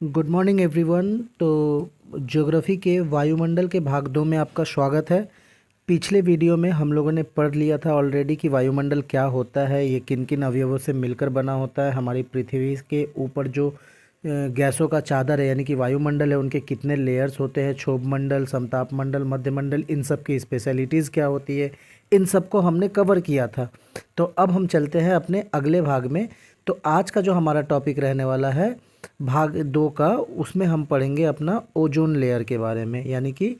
Good morning everyone. तो geography के वायुमंडल के भाग 2 में आपका स्वागत है। पिछले वीडियो में हम लोगों ने पढ़ लिया था ऑलरेडी कि वायुमंडल क्या होता है, ये किन किन अवयवों से मिलकर बना होता है। हमारी पृथ्वी के ऊपर जो गैसों का चादर है यानी कि वायुमंडल है, उनके कितने लेयर्स होते हैं, क्षोभ मंडल, समताप मंडल, मध्यमंडल, इन सब की स्पेशलिटीज़ क्या होती है, इन सब को हमने कवर किया था। तो अब हम चलते हैं अपने अगले भाग में। तो आज का जो हमारा टॉपिक रहने वाला है भाग 2 का, उसमें हम पढ़ेंगे अपना ओजोन लेयर के बारे में, यानी कि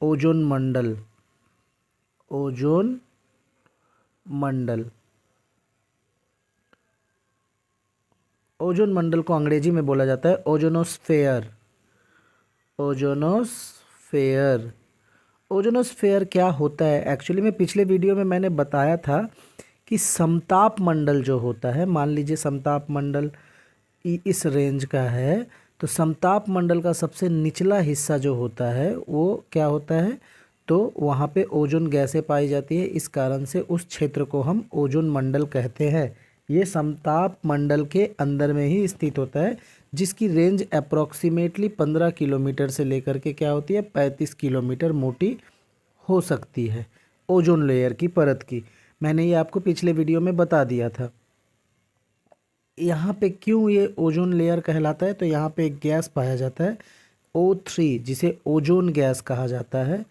ओजोन मंडल। ओजोन मंडल, ओजोन मंडल को अंग्रेजी में बोला जाता है ओजोनोस्फेयर। ओजोनोस्फेयर, ओजोनोस्फेयर क्या होता है एक्चुअली में, पिछले वीडियो में मैंने बताया था कि समताप मंडल जो होता है, मान लीजिए समताप मंडल इस रेंज का है, तो समताप मंडल का सबसे निचला हिस्सा जो होता है वो क्या होता है, तो वहाँ पे ओजोन गैसें पाई जाती है। इस कारण से उस क्षेत्र को हम ओजोन मंडल कहते हैं। ये समताप मंडल के अंदर में ही स्थित होता है, जिसकी रेंज अप्रॉक्सीमेटली 15 किलोमीटर से लेकर के क्या होती है, 35 किलोमीटर मोटी हो सकती है ओजोन लेयर की परत की। मैंने ये आपको पिछले वीडियो में बता दिया था। यहाँ पे क्यों ये ओजोन लेयर कहलाता है, तो यहाँ पे एक गैस पाया जाता है O3, जिसे ओजोन गैस कहा जाता है।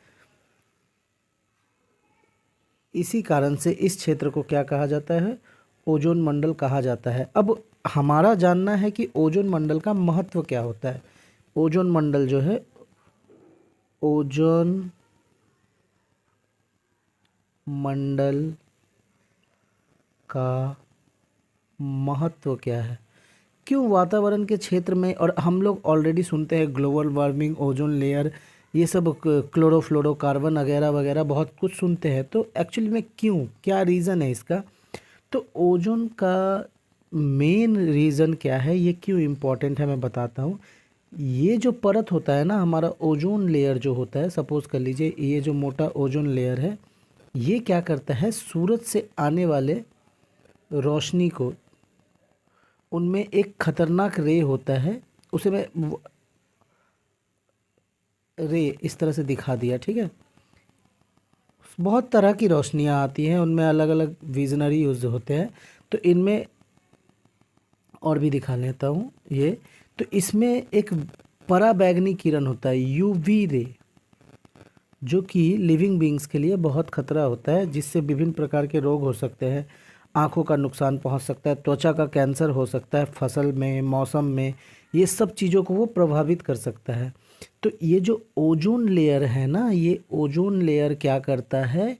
इसी कारण से इस क्षेत्र को क्या कहा जाता है, ओजोन मंडल कहा जाता है। अब हमारा जानना है कि ओजोन मंडल का महत्व क्या होता है। ओजोन मंडल जो है, ओजोन मंडल का महत्व क्या है, क्यों वातावरण के क्षेत्र में, और हम लोग ऑलरेडी सुनते हैं ग्लोबल वार्मिंग, ओजोन लेयर, ये सब क्लोरोफ्लोरोकार्बन वगैरह वगैरह बहुत कुछ सुनते हैं। तो एक्चुअली में क्यों, क्या रीज़न है इसका, तो ओजोन का मेन रीज़न क्या है, ये क्यों इम्पोर्टेंट है मैं बताता हूँ। ये जो परत होता है ना हमारा ओजोन लेयर जो होता है, सपोज़ कर लीजिए ये जो मोटा ओजोन लेयर है, ये क्या करता है, सूरज से आने वाले रोशनी को, उनमें एक खतरनाक रे होता है, उसे मैं रे इस तरह से दिखा दिया, ठीक है। बहुत तरह की रोशनियाँ आती हैं, उनमें अलग अलग विजनरी यूज होते हैं। तो इनमें और भी दिखा लेता हूँ ये। तो इसमें एक पराबैंगनी किरण होता है, यूवी रे, जो कि लिविंग बींग्स के लिए बहुत खतरा होता है, जिससे विभिन्न प्रकार के रोग हो सकते हैं, आँखों का नुकसान पहुंच सकता है, त्वचा का कैंसर हो सकता है, फसल में, मौसम में, ये सब चीज़ों को वो प्रभावित कर सकता है। तो ये जो ओजोन लेयर है ना, ये ओजोन लेयर क्या करता है,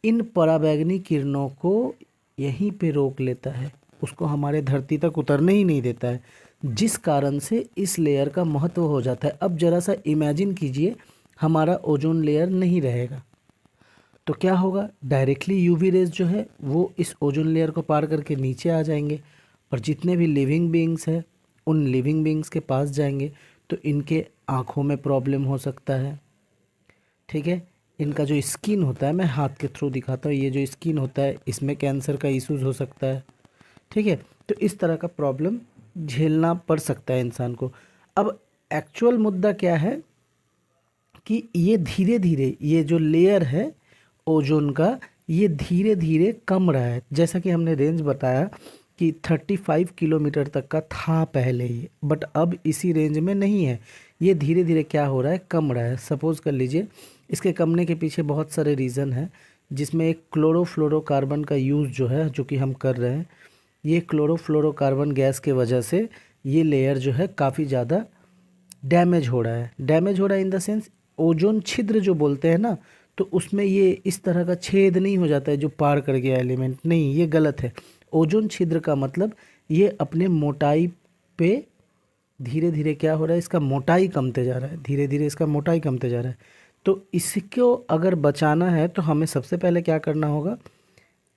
इन पराबैंगनी किरणों को यहीं पे रोक लेता है, उसको हमारे धरती तक उतरने ही नहीं देता है, जिस कारण से इस लेयर का महत्व हो जाता है। अब ज़रा सा इमेजिन कीजिए, हमारा ओजोन लेयर नहीं रहेगा तो क्या होगा, डायरेक्टली यूवी रेज जो है वो इस ओजोन लेयर को पार करके नीचे आ जाएंगे, और जितने भी लिविंग बींग्स हैं उन लिविंग बींग्स के पास जाएंगे, तो इनके आँखों में प्रॉब्लम हो सकता है, ठीक है। इनका जो स्किन होता है, मैं हाथ के थ्रू दिखाता हूँ, ये जो स्किन होता है इसमें कैंसर का इशूज़ हो सकता है, ठीक है। तो इस तरह का प्रॉब्लम झेलना पड़ सकता है इंसान को। अब एक्चुअल मुद्दा क्या है कि ये धीरे धीरे, ये जो लेयर है ओजोन का, ये धीरे धीरे कम रहा है। जैसा कि हमने रेंज बताया कि 35 किलोमीटर तक का था पहले ये, बट अब इसी रेंज में नहीं है, ये धीरे धीरे क्या हो रहा है, कम रहा है। सपोज़ कर लीजिए, इसके कमने के पीछे बहुत सारे रीज़न हैं, जिसमें एक क्लोरोफ्लोरोकार्बन का यूज़ जो है, जो कि हम कर रहे हैं, ये क्लोरोफ्लोरोकार्बन गैस के वजह से ये लेयर जो है काफ़ी ज़्यादा डैमेज हो रहा है। डैमेज हो रहा है इन द सेंस, ओजोन छिद्र जो बोलते हैं ना, तो उसमें ये इस तरह का छेद नहीं हो जाता है जो पार कर गया एलिमेंट, नहीं, ये गलत है। ओजोन छिद्र का मतलब ये अपने मोटाई पे धीरे धीरे क्या हो रहा है, इसका मोटाई कमते जा रहा है, धीरे धीरे इसका मोटाई कमते जा रहा है। तो इसको अगर बचाना है तो हमें सबसे पहले क्या करना होगा,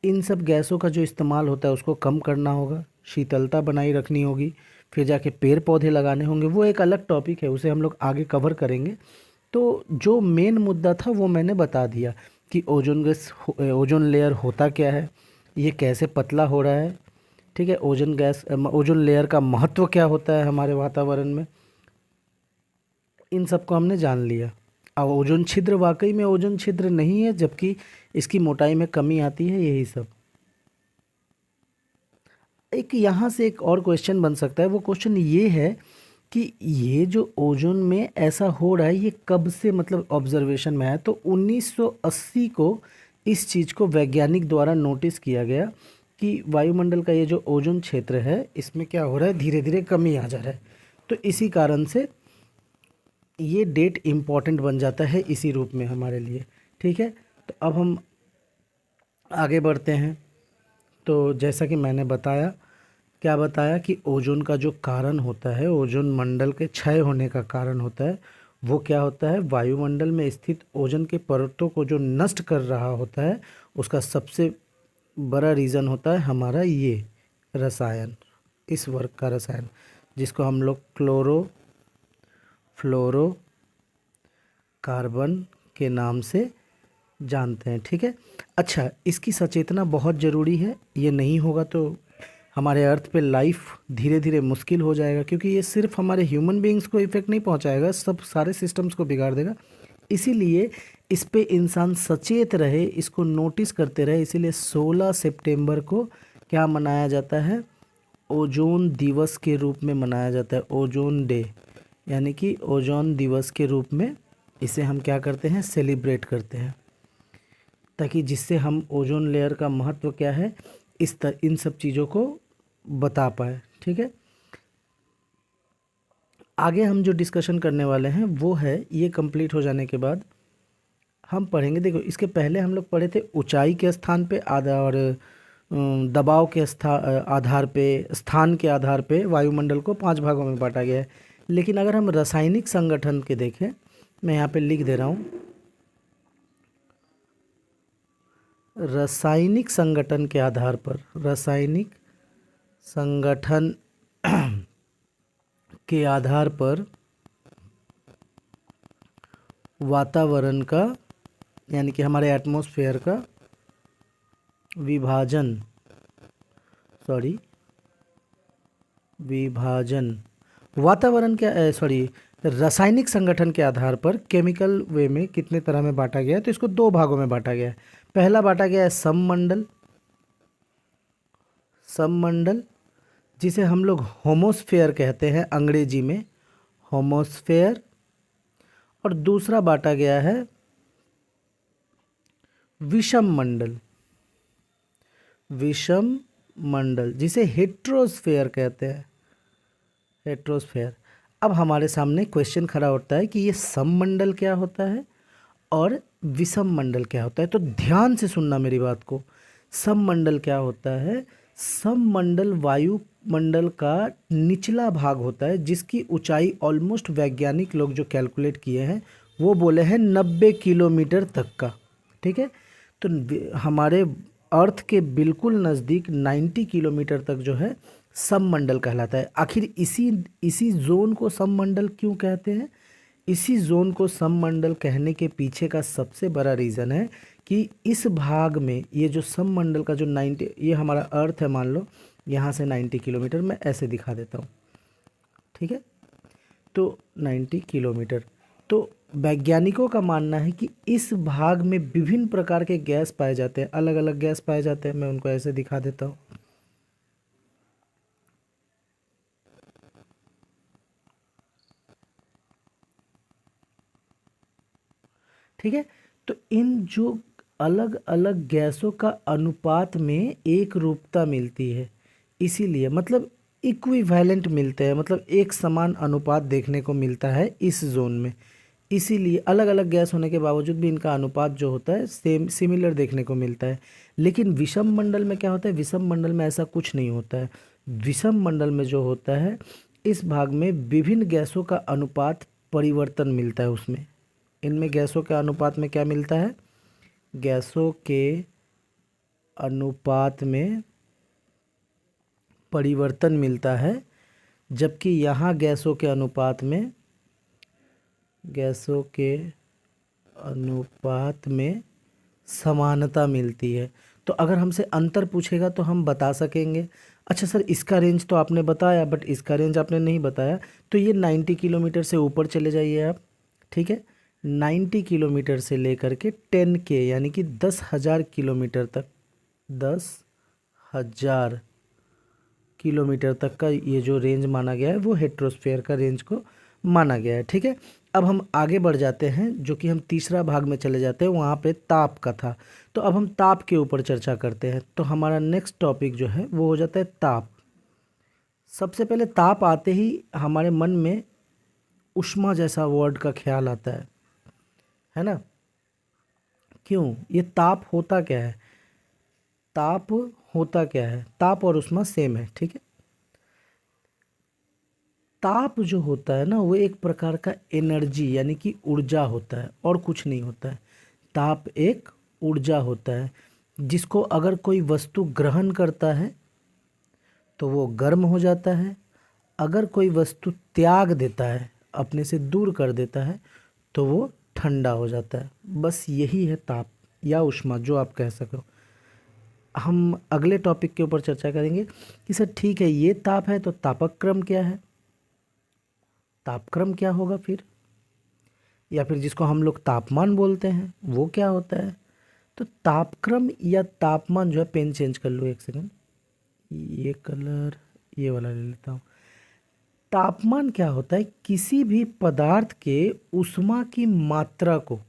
इन सब गैसों का जो इस्तेमाल होता है उसको कम करना होगा, शीतलता बनाई रखनी होगी, फिर जाके पेड़ पौधे लगाने होंगे, वो एक अलग टॉपिक है, उसे हम लोग आगे कवर करेंगे। तो जो मेन मुद्दा था वो मैंने बता दिया कि ओजोन गैस, ओजोन लेयर होता क्या है, ये कैसे पतला हो रहा है, ठीक है, ओजोन गैस, ओजोन लेयर का महत्व क्या होता है हमारे वातावरण में, इन सबको हमने जान लिया। अब ओजोन छिद्र वाकई में ओजोन छिद्र नहीं है, जबकि इसकी मोटाई में कमी आती है, यही सब। एक यहाँ से एक और क्वेश्चन बन सकता है, वो क्वेश्चन ये है कि ये जो ओजोन में ऐसा हो रहा है ये कब से मतलब ऑब्जर्वेशन में आया। तो 1980 को इस चीज़ को वैज्ञानिक द्वारा नोटिस किया गया कि वायुमंडल का ये जो ओजोन क्षेत्र है इसमें क्या हो रहा है, धीरे धीरे कमी आ जा रहा है। तो इसी कारण से ये डेट इम्पॉर्टेंट बन जाता है इसी रूप में हमारे लिए। ठीक है, तो अब हम आगे बढ़ते हैं। तो जैसा कि मैंने बताया, क्या बताया कि ओजोन का जो कारण होता है, ओजोन मंडल के क्षय होने का कारण होता है, वो क्या होता है, वायुमंडल में स्थित ओजोन के परतों को जो नष्ट कर रहा होता है, उसका सबसे बड़ा रीज़न होता है हमारा ये रसायन, इस वर्ग का रसायन, जिसको हम लोग क्लोरो फ्लोरो कार्बन के नाम से जानते हैं। ठीक है, अच्छा, इसकी सचेतना बहुत ज़रूरी है। ये नहीं होगा तो हमारे अर्थ पे लाइफ धीरे धीरे मुश्किल हो जाएगा, क्योंकि ये सिर्फ हमारे ह्यूमन बीइंग्स को इफ़ेक्ट नहीं पहुंचाएगा, सब सारे सिस्टम्स को बिगाड़ देगा। इसीलिए इस पे इंसान सचेत रहे, इसको नोटिस करते रहे। इसीलिए 16 सितंबर को क्या मनाया जाता है, ओजोन दिवस के रूप में मनाया जाता है, ओजोन डे, यानी कि ओजोन दिवस के रूप में इसे हम क्या करते हैं, सेलिब्रेट करते हैं, ताकि जिससे हम ओजोन लेयर का महत्व क्या है इन सब चीज़ों को बता पाए। ठीक है, आगे हम जो डिस्कशन करने वाले हैं वो है, ये कंप्लीट हो जाने के बाद हम पढ़ेंगे। देखो, इसके पहले हम लोग पढ़े थे ऊंचाई के स्थान पे आधा और दबाव के आधार पे, स्थान के आधार पे वायुमंडल को 5 भागों में बांटा गया है। लेकिन अगर हम रासायनिक संगठन के देखें, मैं यहाँ पे लिख दे रहा हूँ, रासायनिक संगठन के आधार पर, रासायनिक संगठन के आधार पर वातावरण का, यानी कि हमारे एटमॉस्फेयर का विभाजन, वातावरण क्या, रासायनिक संगठन के आधार पर केमिकल वे में कितने तरह में बांटा गया है। तो इसको 2 भागों में बांटा गया है। पहला बांटा गया है सममंडल, जिसे हम लोग होमोस्फेयर कहते हैं अंग्रेजी में, होमोस्फेयर। और दूसरा बांटा गया है विषम मंडल, जिसे हेट्रोस्फेयर कहते हैं, हेट्रोस्फेयर। अब हमारे सामने क्वेश्चन खड़ा होता है कि ये सममंडल क्या होता है और विषम मंडल क्या होता है। तो ध्यान से सुनना मेरी बात को। सममंडल क्या होता है, सममंडल वायुमंडल का निचला भाग होता है, जिसकी ऊंचाई ऑलमोस्ट वैज्ञानिक लोग जो कैलकुलेट किए हैं वो बोले हैं 90 किलोमीटर तक का। ठीक है, तो हमारे अर्थ के बिल्कुल नज़दीक 90 किलोमीटर तक जो है सममंडल कहलाता है। आखिर इसी जोन को सममंडल क्यों कहते हैं, इसी जोन को सममंडल कहने के पीछे का सबसे बड़ा रीज़न है कि इस भाग में ये जो सममंडल का जो 90, ये हमारा अर्थ है, मान लो यहाँ से 90 किलोमीटर, मैं ऐसे दिखा देता हूँ। ठीक है, तो 90 किलोमीटर, तो वैज्ञानिकों का मानना है कि इस भाग में विभिन्न प्रकार के गैस पाए जाते हैं, अलग अलग गैस पाए जाते हैं। मैं उनको ऐसे दिखा देता हूँ। ठीक है, तो इन जो अलग अलग गैसों का अनुपात में एक रूपता मिलती है, इसीलिए मतलब इक्विवेलेंट मिलते हैं, मतलब एक समान अनुपात देखने को मिलता है इस जोन में। इसीलिए अलग अलग गैस होने के बावजूद भी इनका अनुपात जो होता है सेम सिमिलर देखने को मिलता है। लेकिन विषम मंडल में क्या होता है, विषम मंडल में ऐसा कुछ नहीं होता है। विषम मंडल में जो होता है, इस भाग में विभिन्न गैसों का अनुपात परिवर्तन मिलता है उसमें। इनमें गैसों के अनुपात में क्या मिलता है, गैसों के अनुपात में परिवर्तन मिलता है, जबकि यहाँ गैसों के अनुपात में समानता मिलती है। तो अगर हमसे अंतर पूछेगा तो हम बता सकेंगे, अच्छा सर, इसका रेंज तो आपने बताया, बट इसका रेंज आपने नहीं बताया। तो ये 90 किलोमीटर से ऊपर चले जाइए आप, ठीक है। 90 किलोमीटर से लेकर के 10K यानी कि 10,000 किलोमीटर तक, 10,000 किलोमीटर तक का ये जो रेंज माना गया है वो हेट्रोस्फेयर का रेंज को माना गया है, ठीक है। अब हम आगे बढ़ जाते हैं, जो कि हम तीसरा भाग में चले जाते हैं, वहाँ पे ताप का था। तो अब हम ताप के ऊपर चर्चा करते हैं। तो हमारा नेक्स्ट टॉपिक जो है वो हो जाता है ताप। सबसे पहले ताप आते ही हमारे मन में ऊष्मा जैसा वर्ड का ख्याल आता है ना। क्यों? ये ताप होता क्या है? ताप होता क्या है? ताप और ऊष्मा सेम है, ठीक है। ताप जो होता है ना वो एक प्रकार का एनर्जी यानी कि ऊर्जा होता है, और कुछ नहीं होता है। ताप एक ऊर्जा होता है जिसको अगर कोई वस्तु ग्रहण करता है तो वो गर्म हो जाता है, अगर कोई वस्तु त्याग देता है, अपने से दूर कर देता है, तो वो ठंडा हो जाता है। बस यही है ताप या ऊष्मा, जो आप कह सको। हम अगले टॉपिक के ऊपर चर्चा करेंगे कि सर ठीक है ये ताप है, तो तापक्रम क्या है, तापक्रम क्या होगा फिर, या फिर जिसको हम लोग तापमान बोलते हैं वो क्या होता है। तो तापक्रम या तापमान जो है, पेन चेंज कर लो एक सेकंड, ये कलर ये वाला ले लेता हूँ। तापमान क्या होता है? किसी भी पदार्थ के ऊष्मा की मात्रा को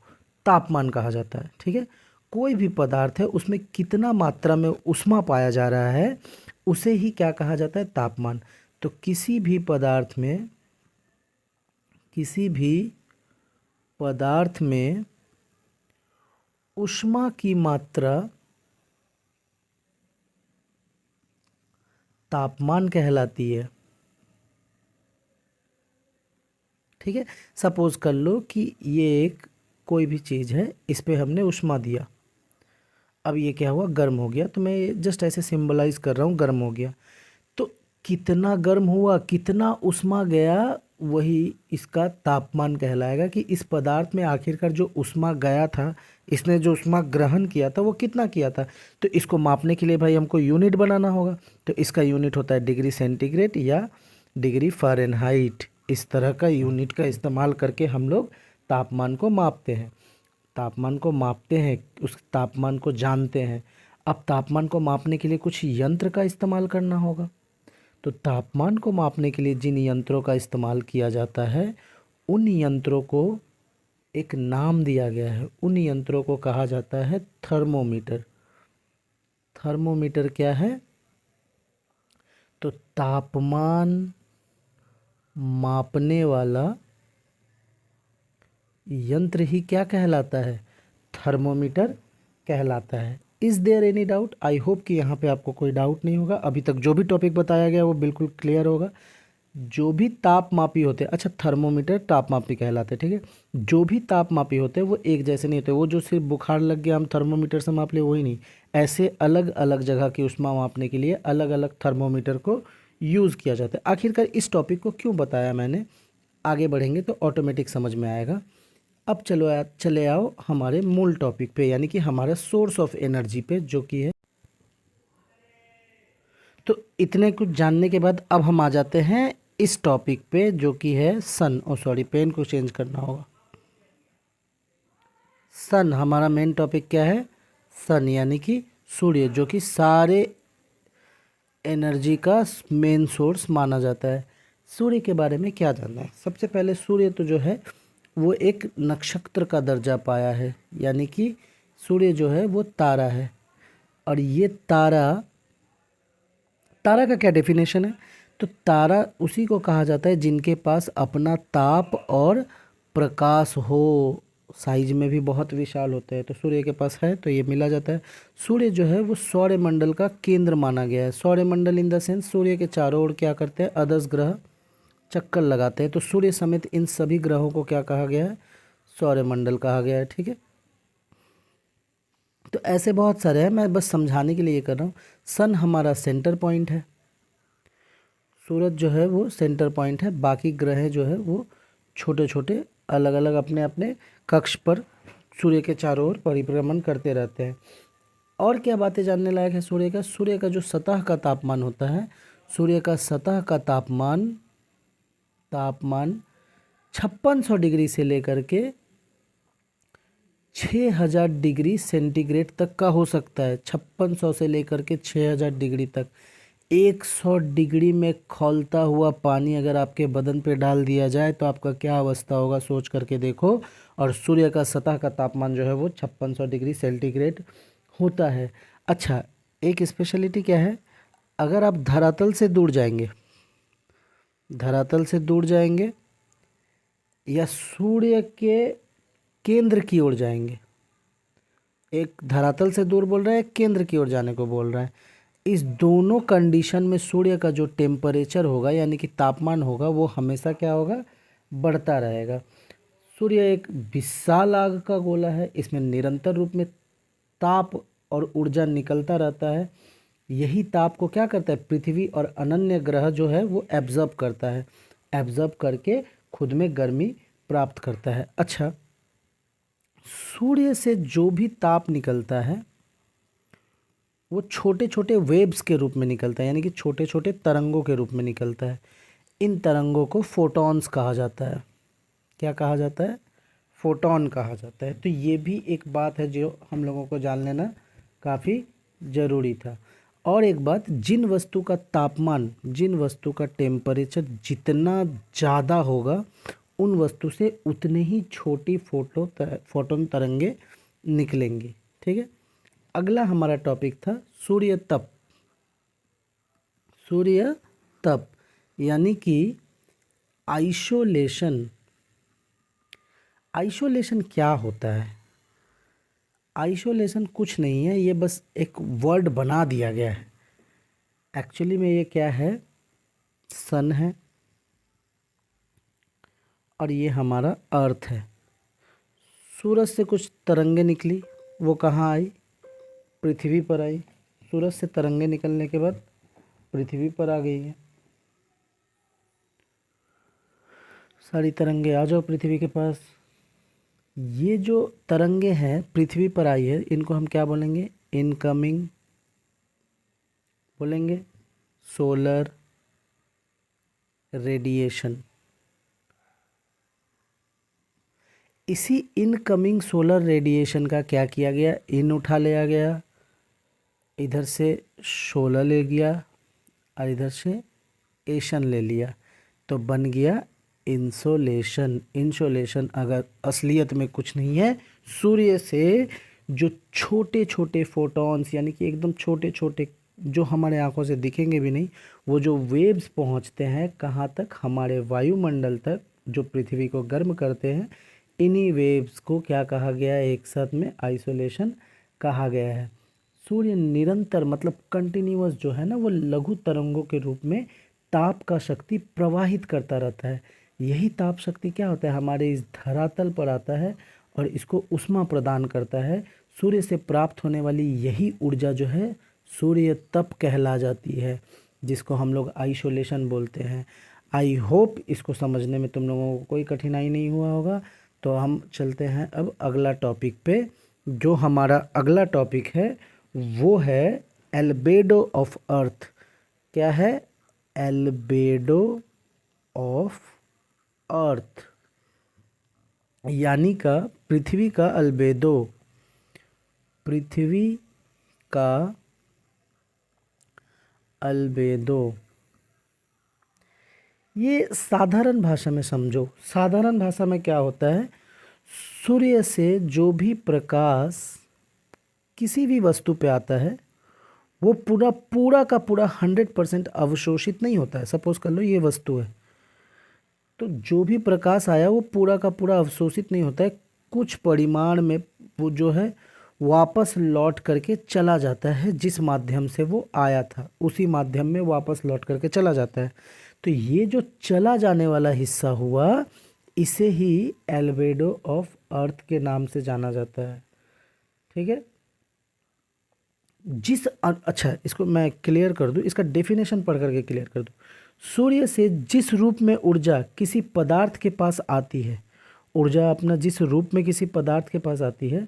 तापमान कहा जाता है, ठीक है। कोई भी पदार्थ है उसमें कितना मात्रा में ऊष्मा पाया जा रहा है उसे ही क्या कहा जाता है? तापमान। तो किसी भी पदार्थ में ऊष्मा की मात्रा तापमान कहलाती है, ठीक है। सपोज कर लो कि ये एक कोई भी चीज़ है, इस पे हमने ऊष्मा दिया, अब ये क्या हुआ? गर्म हो गया। तो मैं जस्ट ऐसे सिंबलाइज कर रहा हूँ, गर्म हो गया। तो कितना गर्म हुआ, कितना ऊष्मा गया, वही इसका तापमान कहलाएगा कि इस पदार्थ में आखिरकार जो ऊष्मा गया था, इसने जो ऊष्मा ग्रहण किया था वो कितना किया था। तो इसको मापने के लिए भाई हमको यूनिट बनाना होगा। तो इसका यूनिट होता है डिग्री सेंटीग्रेड या डिग्री फ़ारेनहाइट। इस तरह का यूनिट का इस्तेमाल करके हम लोग तापमान को मापते हैं, तापमान को मापते हैं, उस तापमान को जानते हैं। अब तापमान को मापने के लिए कुछ यंत्र का इस्तेमाल करना होगा। तो तापमान को मापने के लिए जिन यंत्रों का इस्तेमाल किया जाता है उन यंत्रों को एक नाम दिया गया है। उन यंत्रों को कहा जाता है थर्मोमीटर। थर्मोमीटर क्या है? तो तापमान मापने वाला यंत्र ही क्या कहलाता है? थर्मोमीटर कहलाता है। Is there any doubt? I hope कि यहाँ पे आपको कोई डाउट नहीं होगा। अभी तक जो भी टॉपिक बताया गया वो बिल्कुल क्लियर होगा। जो भी तापमापी होते हैं, अच्छा थर्मोमीटर तापमापी कहलाते हैं, ठीक है। जो भी तापमापी होते हैं वो एक जैसे नहीं होते। वो जो सिर्फ बुखार लग गया हम थर्मोमीटर से माप ले, वही नहीं। ऐसे अलग अलग जगह की ऊष्मा मापने के लिए अलग अलग थर्मोमीटर को यूज़ किया जाता है। आखिरकार इस टॉपिक को क्यों बताया मैंने, आगे बढ़ेंगे तो ऑटोमेटिक समझ में आएगा। अब चले आओ हमारे मूल टॉपिक पे, यानी कि हमारे सोर्स ऑफ एनर्जी पे, जो कि है। तो इतने कुछ जानने के बाद अब हम आ जाते हैं इस टॉपिक पे, जो कि है सन। सॉरी, पेन को चेंज करना होगा। सन हमारा मेन टॉपिक क्या है? सन यानी कि सूर्य, जो कि सारे एनर्जी का मेन सोर्स माना जाता है। सूर्य के बारे में क्या जानना है? सबसे पहले सूर्य तो जो है वो एक नक्षत्र का दर्जा पाया है, यानी कि सूर्य जो है वो तारा है। और ये तारा, तारा का क्या डेफिनेशन है? तो तारा उसी को कहा जाता है जिनके पास अपना ताप और प्रकाश हो। साइज में भी बहुत विशाल होते हैं, तो सूर्य के पास है तो ये मिला जाता है। सूर्य जो है वो सौरमंडल का केंद्र माना गया है। सौरमंडल इन द सेंस सूर्य के चारों ओर क्या करते हैं? अदर्स ग्रह चक्कर लगाते हैं। तो सूर्य समेत इन सभी ग्रहों को क्या कहा गया है? सौरमंडल कहा गया है, ठीक है। तो ऐसे बहुत सारे हैं, मैं बस समझाने के लिए ये कर रहा हूँ। सन हमारा सेंटर पॉइंट है, सूरज जो है वो सेंटर पॉइंट है। बाकी ग्रह जो है वो छोटे छोटे अलग अलग अपने अपने कक्ष पर सूर्य के चारों ओर परिभ्रमण करते रहते हैं। और क्या बातें जानने लायक है सूर्य का जो सतह का तापमान होता है, सूर्य का सतह का तापमान 5600 डिग्री से लेकर के 6000 डिग्री सेंटीग्रेड तक का हो सकता है। 5600 से लेकर के 6000 डिग्री तक। 100 डिग्री में खौलता हुआ पानी अगर आपके बदन पे डाल दिया जाए तो आपका क्या अवस्था होगा, सोच करके देखो। और सूर्य का सतह का तापमान जो है वो 5600 डिग्री सेंटीग्रेड होता है। अच्छा, एक स्पेशलिटी क्या है, अगर आप धरातल से दूर जाएंगे, धरातल से दूर जाएंगे या सूर्य के केंद्र की ओर जाएंगे, एक धरातल से दूर बोल रहा है, केंद्र की ओर जाने को बोल रहा है, इस दोनों कंडीशन में सूर्य का जो टेम्परेचर होगा यानी कि तापमान होगा वो हमेशा क्या होगा, बढ़ता रहेगा। सूर्य एक विशाल आग का गोला है, इसमें निरंतर रूप में ताप और ऊर्जा निकलता रहता है। यही ताप को क्या करता है, पृथ्वी और अन्य ग्रह जो है वो एब्जॉर्ब करता है, एब्जॉर्ब करके खुद में गर्मी प्राप्त करता है। अच्छा, सूर्य से जो भी ताप निकलता है वो छोटे छोटे वेव्स के रूप में निकलता है, यानी कि छोटे छोटे तरंगों के रूप में निकलता है। इन तरंगों को फोटॉन्स कहा जाता है। क्या कहा जाता है, फोटॉन कहा जाता है। तो ये भी एक बात है जो हम लोगों को जान लेना काफ़ी ज़रूरी था। और एक बात, जिन वस्तु का तापमान, जिन वस्तु का टेम्परेचर जितना ज़्यादा होगा उन वस्तु से उतने ही छोटी फोटोन तरंगे निकलेंगी। ठीक है, अगला हमारा टॉपिक था सूर्य तप। सूर्य तप यानी कि आइसोलेशन। आइसोलेशन क्या होता है, आइसोलेशन कुछ नहीं है, ये बस एक वर्ड बना दिया गया है। एक्चुअली में ये क्या है, सन है और ये हमारा अर्थ है। सूरज से कुछ तरंगे निकली, वो कहाँ आई, पृथ्वी पर आई। सूरज से तरंगे निकलने के बाद पृथ्वी पर आ गई है। सारी तरंगे आ जाओ पृथ्वी के पास। ये जो तरंगे हैं पृथ्वी पर आई है, इनको हम क्या बोलेंगे, इनकमिंग बोलेंगे, सोलर रेडिएशन। इसी इनकमिंग सोलर रेडिएशन का क्या किया गया, इन उठा लिया गया, इधर से सोलर ले गया और इधर से एशन ले लिया, तो बन गया इंसोलेशन। इंसोलेशन अगर असलियत में कुछ नहीं है, सूर्य से जो छोटे छोटे फोटॉन्स यानी कि एकदम छोटे छोटे जो हमारे आंखों से दिखेंगे भी नहीं, वो जो वेव्स पहुंचते हैं कहाँ तक, हमारे वायुमंडल तक, जो पृथ्वी को गर्म करते हैं, इन्हीं वेव्स को क्या कहा गया है, एक साथ में आइसोलेशन कहा गया है। सूर्य निरंतर मतलब कंटिन्यूअस जो है ना, वो लघु तरंगों के रूप में ताप का शक्ति प्रवाहित करता रहता है। यही ताप शक्ति क्या होता है, हमारे इस धरातल पर आता है और इसको ऊष्मा प्रदान करता है। सूर्य से प्राप्त होने वाली यही ऊर्जा जो है सूर्य तप कहला जाती है, जिसको हम लोग आइसोलेशन बोलते हैं। आई होप इसको समझने में तुम लोगों को कोई कठिनाई नहीं हुआ होगा। तो हम चलते हैं अब अगला टॉपिक पे। जो हमारा अगला टॉपिक है वो है एल्बेडो ऑफ अर्थ। क्या है, एल्बेडो ऑफ अर्थ यानी का पृथ्वी का अल्बेदो, पृथ्वी का अल्बेदो। ये साधारण भाषा में समझो, साधारण भाषा में क्या होता है, सूर्य से जो भी प्रकाश किसी भी वस्तु पे आता है वो पूरा पूरा का पूरा 100% अवशोषित नहीं होता है। सपोज कर लो ये वस्तु है, तो जो भी प्रकाश आया वो पूरा का पूरा अवशोषित नहीं होता है, कुछ परिमाण में वो जो है वापस लौट करके चला जाता है। जिस माध्यम से वो आया था उसी माध्यम में वापस लौट करके चला जाता है। तो ये जो चला जाने वाला हिस्सा हुआ, इसे ही एल्बेडो ऑफ अर्थ के नाम से जाना जाता है। ठीक है, अच्छा इसको मैं क्लियर कर दूं, इसका डेफिनेशन पढ़ करके क्लियर कर दूं। सूर्य से जिस रूप में ऊर्जा किसी पदार्थ के पास आती है, ऊर्जा अपना जिस रूप में किसी पदार्थ के पास आती है,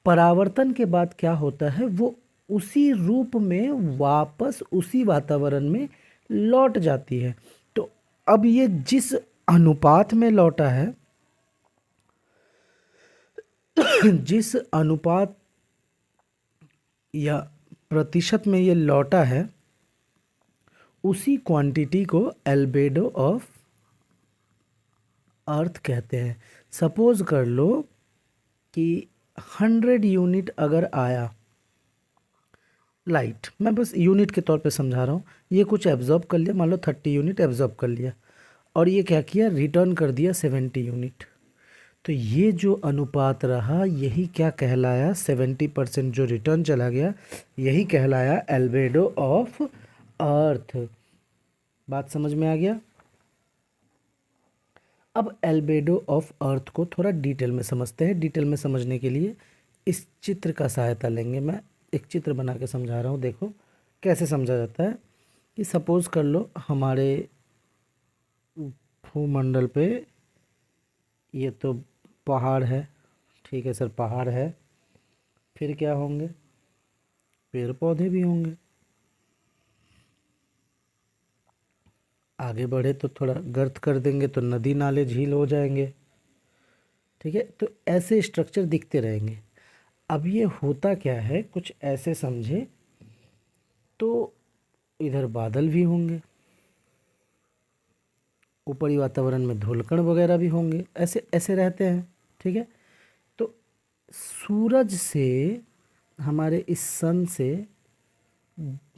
परावर्तन के बाद क्या होता है, वो उसी रूप में वापस उसी वातावरण में लौट जाती है। तो अब ये जिस अनुपात में लौटा है, जिस अनुपात या प्रतिशत में ये लौटा है, उसी क्वांटिटी को एल्बेडो ऑफ अर्थ कहते हैं। सपोज कर लो कि 100 यूनिट अगर आया लाइट, मैं बस यूनिट के तौर पे समझा रहा हूँ, ये कुछ एब्जॉर्ब कर लिया, मान लो 30 यूनिट एब्जॉर्ब कर लिया, और ये क्या किया, रिटर्न कर दिया 70 यूनिट। तो ये जो अनुपात रहा, यही क्या कहलाया, 70% जो रिटर्न चला गया, यही कहलाया एल्बेडो ऑफ अर्थ। बात समझ में आ गया? अब एल्बेडो ऑफ अर्थ को थोड़ा डिटेल में समझते हैं। डिटेल में समझने के लिए इस चित्र का सहायता लेंगे। मैं एक चित्र बना के समझा रहा हूँ, देखो कैसे समझा जाता है। कि सपोज़ कर लो हमारे भूमंडल पे ये तो पहाड़ है, ठीक है सर, पहाड़ है, फिर क्या होंगे, पेड़ पौधे भी होंगे। आगे बढ़े तो थोड़ा गर्त कर देंगे तो नदी नाले झील हो जाएंगे, ठीक है। तो ऐसे स्ट्रक्चर दिखते रहेंगे। अब ये होता क्या है, कुछ ऐसे समझे, तो इधर बादल भी होंगे, ऊपरी वातावरण में धूलकण वगैरह भी होंगे, ऐसे ऐसे रहते हैं, ठीक है। तो सूरज से, हमारे इस सन से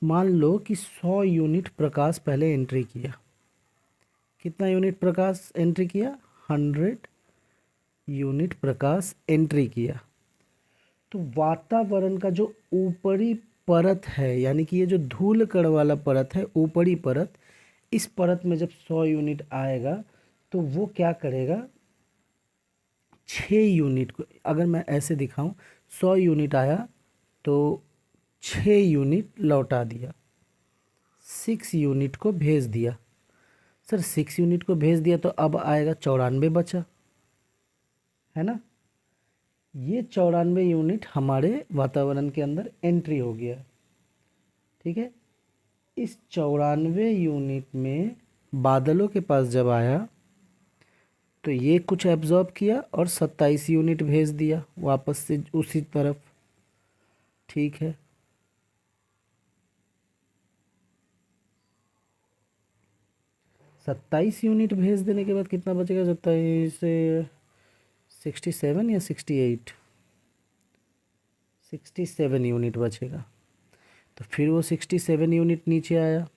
मान लो कि 100 यूनिट प्रकाश पहले एंट्री किया। कितना यूनिट प्रकाश एंट्री किया? 100 यूनिट प्रकाश एंट्री किया। तो वातावरण का जो ऊपरी परत है, यानी कि ये जो धूल कण वाला परत है, ऊपरी परत, इस परत में जब 100 यूनिट आएगा तो वो क्या करेगा, 6 यूनिट को, अगर मैं ऐसे दिखाऊं, 100 यूनिट आया तो 6 यूनिट लौटा दिया, 6 यूनिट को भेज दिया। सर 6 यूनिट को भेज दिया तो अब आएगा 94 बचा, है ना। ये 94 यूनिट हमारे वातावरण के अंदर एंट्री हो गया, ठीक है। इस 94 यूनिट में बादलों के पास जब आया तो ये कुछ एब्जॉर्ब किया और 27 यूनिट भेज दिया वापस से उसी तरफ, ठीक है। सत्ताईस यूनिट भेज देने के बाद कितना बचेगा, 27 से 67 या 68, 67 यूनिट बचेगा। तो फिर वो 67 यूनिट नीचे आया।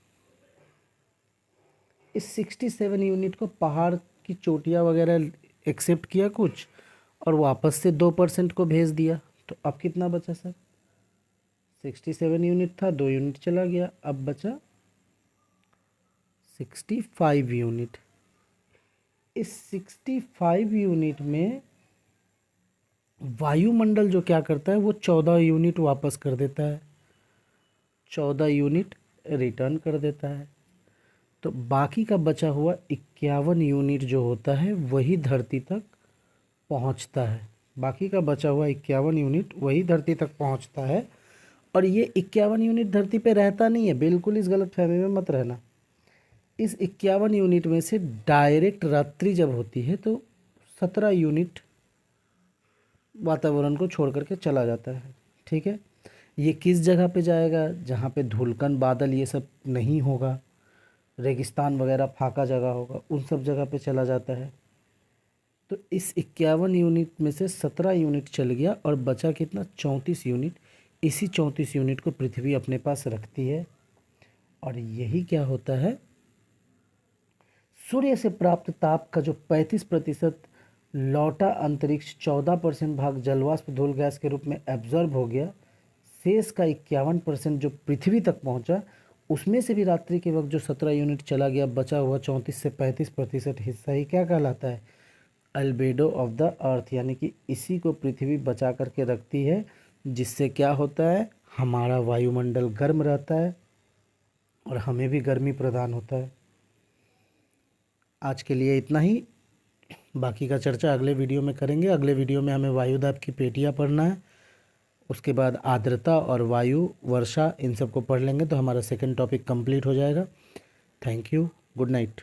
इस 67 यूनिट को पहाड़ की चोटियाँ वगैरह एक्सेप्ट किया कुछ, और वापस से 2% को भेज दिया। तो अब कितना बचा सर, 67 यूनिट था, 2 यूनिट चला गया, अब बचा 65 यूनिट। इस 65 यूनिट में वायुमंडल जो क्या करता है, वो 14 यूनिट वापस कर देता है, 14 यूनिट रिटर्न कर देता है। तो बाकी का बचा हुआ 51 यूनिट जो होता है वही धरती तक पहुंचता है। बाकी का बचा हुआ 51 यूनिट वही धरती तक पहुंचता है। और ये 51 यूनिट धरती पे रहता नहीं है, बिल्कुल इस गलत फहमी में मत रहना। इस 51 यूनिट में से डायरेक्ट रात्रि जब होती है तो 17 यूनिट वातावरण को छोड़ करके चला जाता है, ठीक है। ये किस जगह पे जाएगा, जहाँ पे धूलकण बादल ये सब नहीं होगा, रेगिस्तान वगैरह फाका जगह होगा, उन सब जगह पे चला जाता है। तो इस 51 यूनिट में से 17 यूनिट चल गया और बचा कितना, 34 यूनिट। इसी 34 यूनिट को पृथ्वी अपने पास रखती है। और यही क्या होता है, सूर्य से प्राप्त ताप का जो 35% लौटा अंतरिक्ष 14% भाग जलवाष्प धूल गैस के रूप में एब्जॉर्ब हो गया, शेष का 51% जो पृथ्वी तक पहुंचा, उसमें से भी रात्रि के वक्त जो 17 यूनिट चला गया, बचा हुआ 34 से 35% हिस्सा ही क्या कहलाता है, अल्बेडो ऑफ द अर्थ। यानी कि इसी को पृथ्वी बचा करके रखती है, जिससे क्या होता है, हमारा वायुमंडल गर्म रहता है और हमें भी गर्मी प्रदान होता है। आज के लिए इतना ही, बाकी का चर्चा अगले वीडियो में करेंगे। अगले वीडियो में हमें वायुदाब की पेटियाँ पढ़ना है, उसके बाद आर्द्रता और वायु वर्षा इन सब को पढ़ लेंगे तो हमारा सेकंड टॉपिक कंप्लीट हो जाएगा। Thank you, good night.